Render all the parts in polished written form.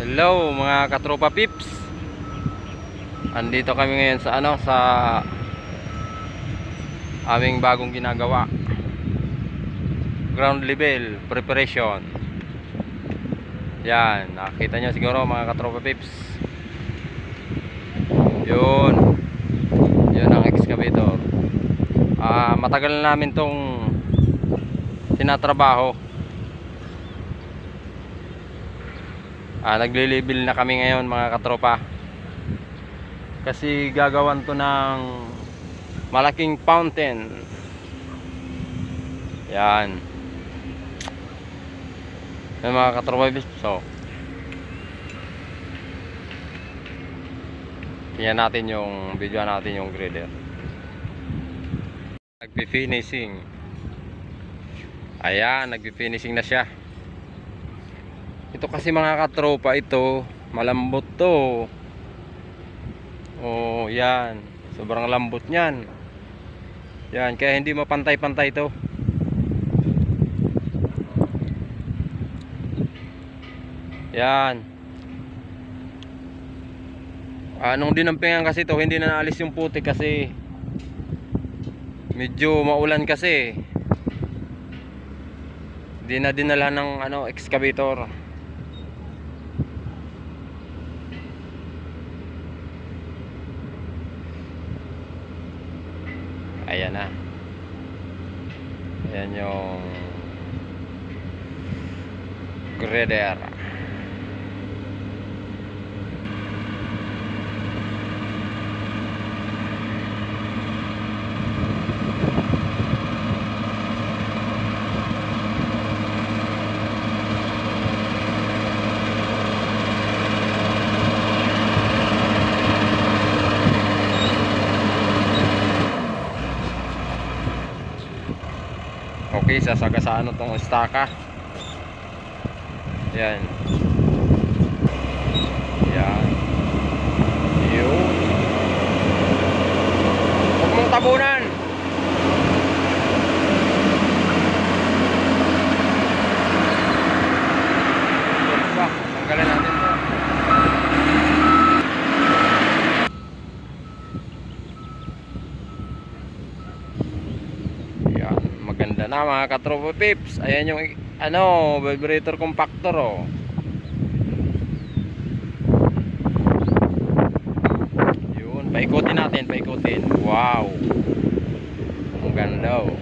Hello mga katropa pips. Andito kami ngayon sa sa aming bagong ginagawa. Ground level preparation. Yan, nakita nyo siguro mga katropa pips. Yun. Yun ang excavator. Matagal na namin tong tinatrabaho. Nagle-level na kami ngayon mga katropa, kasi gagawan to ng malaking fountain. Yan mga katropa. So tingnan natin yung video natin, yung grader nagpi-finishing. Ayan, nagpi-finishing na siya. Ito kasi mga katropa, ito malambot to. Oh, yan. Sobrang lambot niyan. Yan, kaya hindi mapantay-pantay to. Yan. Nung dinampingan kasi to, hindi na naalis yung putik kasi medyo maulan kasi. Hindi na dinala ng excavator. Ayan na. Ayan yung grader. Okay, sasagasaan itong estaka. Yan. Yan. Yun. Huwag mong tabunan. Tanggalin natin ito. Maganda na mga katropa pips. Ayan yung vibrator compactor, oh. Yun, paikutin natin, paikutin. Wow, ang ganda, oh.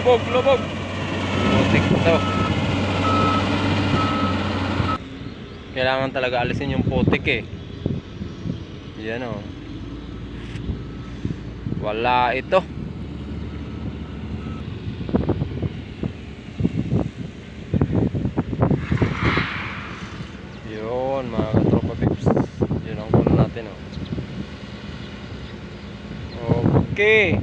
Lubog. Putik to. Kailangan talaga alisin yung putik, eh. Yan, oh. Wala ito. Yun mga katropa pips. Yun ang kuno natin, oh. Okay.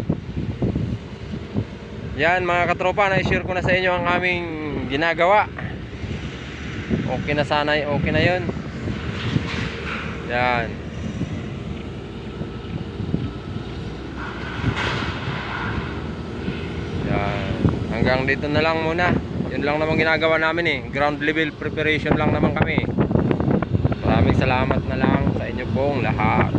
Yan mga katropa, na-share ko na sa inyo ang aming ginagawa. Okay na sana, okay na yun. Yan. Yan. Hanggang dito na lang muna. Yun lang naman ginagawa namin, eh. Ground level preparation lang naman kami. Maraming salamat na lang sa inyo pong lahat.